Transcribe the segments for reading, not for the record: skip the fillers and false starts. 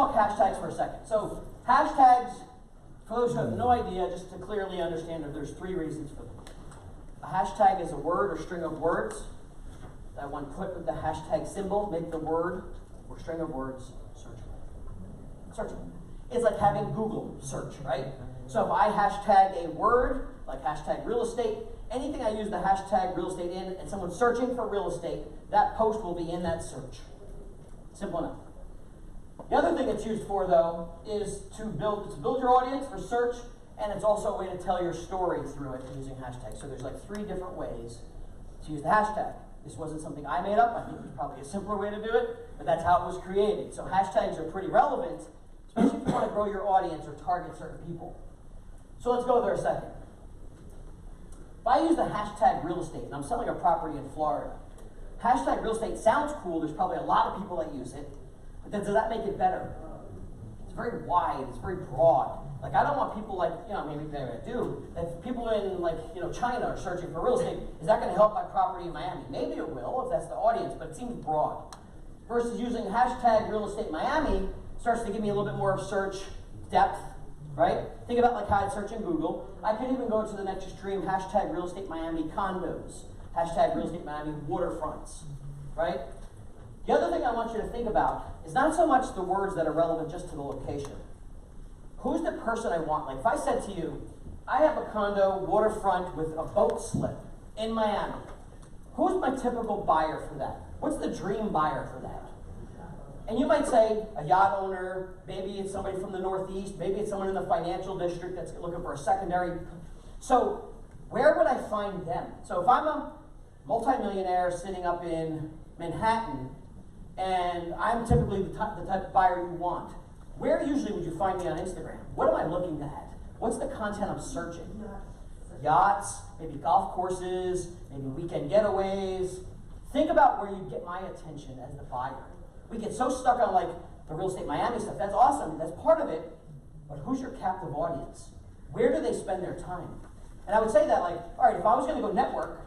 talk hashtags for a second. So hashtags, for those who have no idea, just to clearly understand that there's 3 reasons for them. A hashtag is a word or string of words that when put with the hashtag symbol, make the word or string of words searchable. Searchable. It's like having Google search, right? So if I hashtag a word, like hashtag real estate, anything I use the hashtag real estate in, and someone's searching for real estate, that post will be in that search. Simple enough. The other thing it's used for, though, is to build your audience for search, and it's also a way to tell your story through it using hashtags. So there's like 3 different ways to use the hashtag. This wasn't something I made up. I think there's probably a simpler way to do it, but that's how it was created. So hashtags are pretty relevant, especially if you want to grow your audience or target certain people. So let's go there a second. If I use the hashtag real estate, and I'm selling a property in Florida, hashtag real estate sounds cool. There's probably a lot of people that use it, but then does that make it better? It's very wide. It's very broad. Like, I don't want people like, maybe I do, that people in China are searching for real estate. Is that going to help my property in Miami? Maybe it will if that's the audience, but it seems broad. Versus using hashtag real estate Miami starts to give me a little bit more of search depth, right? Think about like how I'd search in Google. I could even go to the next extreme, hashtag real estate Miami condos, hashtag real estate Miami waterfronts, right? The other thing I want you to think about is not so much the words that are relevant just to the location. Who's the person I want? Like if I said to you, I have a condo waterfront with a boat slip in Miami. Who's my typical buyer for that? What's the dream buyer for that? And you might say a yacht owner, maybe it's somebody from the Northeast, maybe it's someone in the financial district that's looking for a secondary. So where would I find them? So if I'm a multimillionaire sitting up in Manhattan, and I'm typically the type of buyer you want, where usually would you find me on Instagram? What am I looking at? What's the content I'm searching? Yachts, maybe golf courses, maybe weekend getaways. Think about where you get my attention as the buyer. We get so stuck on like the real estate Miami stuff. That's awesome. That's part of it. But who's your captive audience? Where do they spend their time? And I would say that like, all right, if I was going to go network,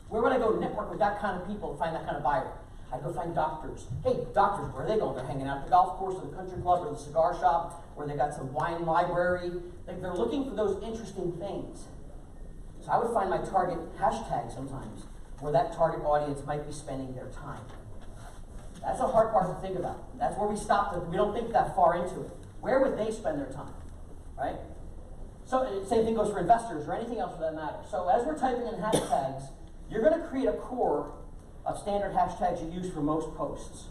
where would I go network with that kind of people to find that kind of buyer? I'd go find doctors. Hey, doctors, where are they going? They're hanging out at the golf course or the country club or the cigar shop, or they got some wine library. Like they're looking for those interesting things. So I would find my target hashtag sometimes where that target audience might be spending their time. That's a hard part to think about. That's where we stop. We don't think that far into it. Where would they spend their time, right? So same thing goes for investors or anything else for that matter. So as we're typing in hashtags, you're going to create a core of standard hashtags you use for most posts.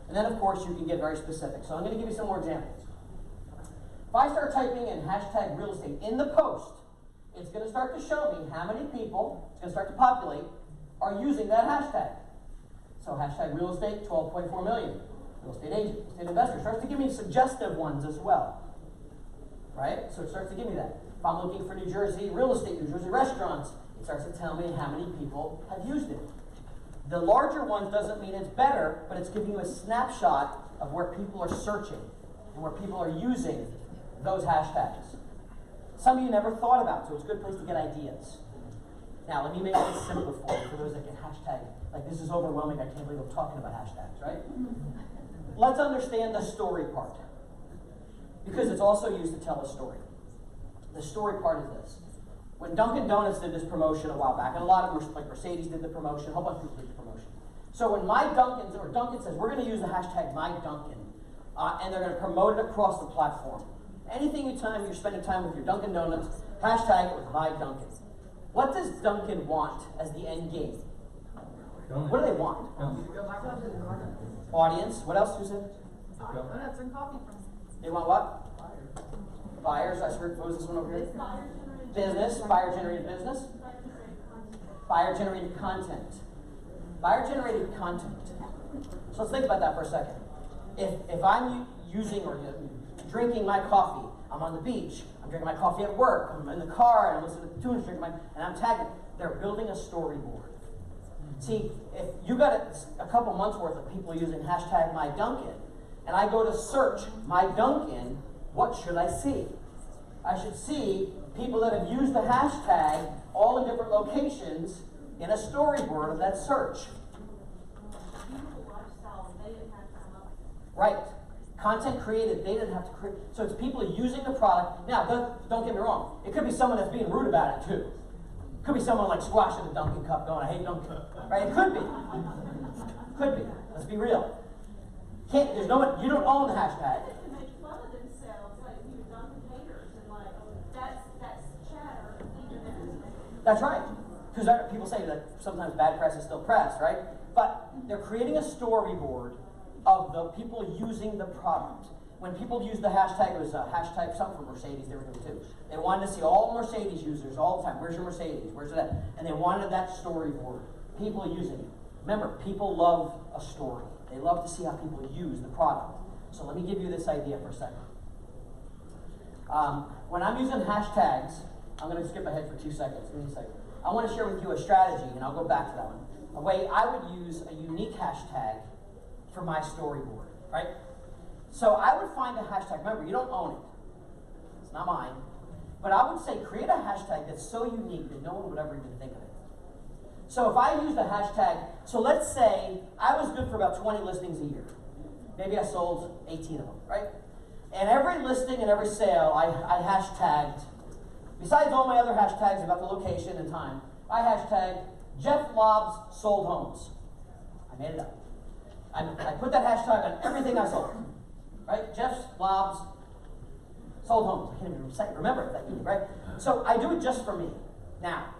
And then, of course, you can get very specific. So I'm going to give you some more examples. If I start typing in hashtag real estate in the post, it's going to start to show me how many people, it's going to start to populate, are using that hashtag. So hashtag real estate, 12.4 million. Real estate agent, real estate investor. It starts to give me suggestive ones as well. Right? So it starts to give me that. If I'm looking for New Jersey real estate, New Jersey restaurants, it starts to tell me how many people have used it. The larger ones doesn't mean it's better, but it's giving you a snapshot of where people are searching and where people are using those hashtags. Some of you never thought about, so it's a good place to get ideas. Now, let me make it simpler for you, for those that can hashtag. Like, this is overwhelming, I can't believe I'm talking about hashtags, right? Let's understand the story part, because it's also used to tell a story. The story part is this. When Dunkin' Donuts did this promotion a while back, and a lot of them, like Mercedes did the promotion, a whole bunch of people did the promotion. So when Dunkin' says, we're going to use the hashtag MyDunkin', and they're going to promote it across the platform. Anything you're spending time with your Dunkin' Donuts, hashtag it with MyDunkin'. What does Dunkin' want as the end game? What do they want? Audience. What else you said? Donuts and coffee from. They want what? Buyers. I heard, what was this one over here? Business. Buyer-generated business. Buyer-generated content. Buyer-generated content. So let's think about that for a second. If I'm using or drinking my coffee, I'm on the beach, I'm drinking my coffee at work, I'm in the car, and I'm listening to the tunes, and I'm tagging, they're building a storyboard. See, if you got a couple months worth of people using hashtag MyDunkin', and I go to search MyDunkin', what should I see? I should see people that have used the hashtag all in different locations in a storyboard of that search. Lifestyle, they have come up. Right. Content created, they didn't have to create. So it's people using the product. Now, don't get me wrong. It could be someone that's being rude about it too. It could be someone like squashing the Dunkin' cup going, I hate Dunkin'. Right? It could be. Could be. Let's be real. There's no one, you don't own the hashtag. They can make fun of themselves, like you Dunkin' haters, and like, that's chatter, even if That's right. Because people say that sometimes bad press is still press, right? But they're creating a storyboard of the people using the product. When people used the hashtag, it was a hashtag something for Mercedes they were doing too. They wanted to see all Mercedes users all the time. Where's your Mercedes? Where's that? And they wanted that storyboard. People using it. Remember, people love a story. They love to see how people use the product. So let me give you this idea for a second. When I'm using hashtags, I'm going to skip ahead for 2 seconds. Give me a second. I want to share with you a strategy, and I'll go back to that one. A way I would use a unique hashtag for my storyboard, right? So I would find a hashtag. Remember, you don't own it. It's not mine. But I would say create a hashtag that's so unique that no one would ever even think of it. So if I used a hashtag, so let's say I was good for about 20 listings a year. Maybe I sold 18 of them, right? And every listing and every sale I hashtagged, besides all my other hashtags about the location and time, I hashtagged Jeff Lobb's sold homes. I made it up. I put that hashtag on everything I sold. Right? Jeff Lobb's sold homes. I can't even remember it that easy, right? So I do it just for me. Now,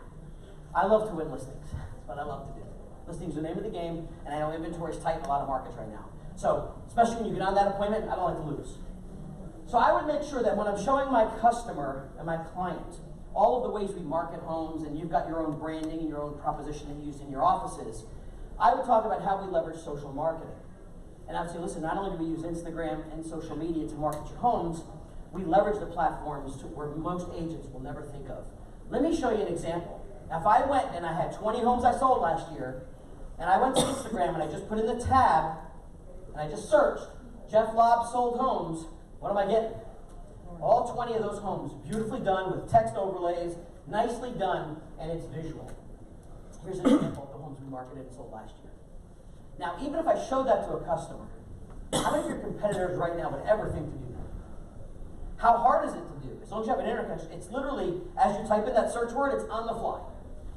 I love to win listings. That's what I love to do. Listings are the name of the game, and I know inventory is tight in a lot of markets right now. So, especially when you get on that appointment, I don't like to lose. So I would make sure that when I'm showing my customer and my client all of the ways we market homes, and you've got your own branding and your own proposition that you use in your offices, I would talk about how we leverage social marketing. And I would say, listen, not only do we use Instagram and social media to market your homes, we leverage the platforms to where most agents will never think of. Let me show you an example. Now, if I went and I had 20 homes I sold last year, and I went to Instagram and I just put in the tab, and I just searched, Jeff Lobb sold homes, what am I getting? All 20 of those homes, beautifully done with text overlays, nicely done, and it's visual. Here's an example of the homes we marketed and sold last year. Now, even if I showed that to a customer, how many of your competitors right now would ever think to do that? How hard is it to do? As long as you have an internet connection, it's literally, as you type in that search word, it's on the fly.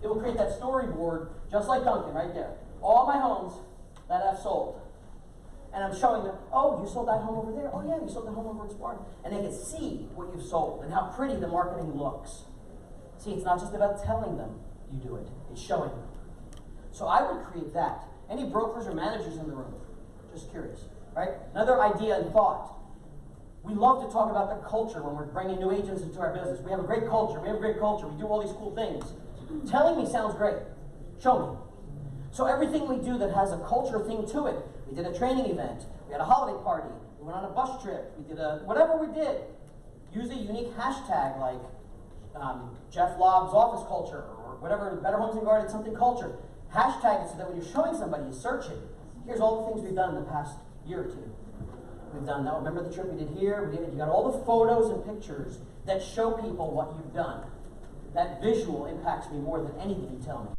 It will create that storyboard, just like Dunkin' right there. All my homes that I've sold. And I'm showing them, oh, you sold that home over there? Oh yeah, you sold that home over at Spark. And they can see what you've sold and how pretty the marketing looks. See, it's not just about telling them you do it, it's showing them. So I would create that. Any brokers or managers in the room? Just curious, right? Another idea and thought. We love to talk about the culture when we're bringing new agents into our business. We have a great culture, we do all these cool things. Telling me sounds great. Show me. So everything we do that has a culture thing to it, we did a training event, we had a holiday party, we went on a bus trip, we did whatever we did, use a unique hashtag like Jeff Lobb's office culture or whatever, Better Homes and Gardens, something culture. Hashtag it so that when you're showing somebody, you search it. Here's all the things we've done in the past year or two. We've done that. Remember the trip we did here? You got all the photos and pictures that show people what you've done. That visual impacts me more than anything you tell me.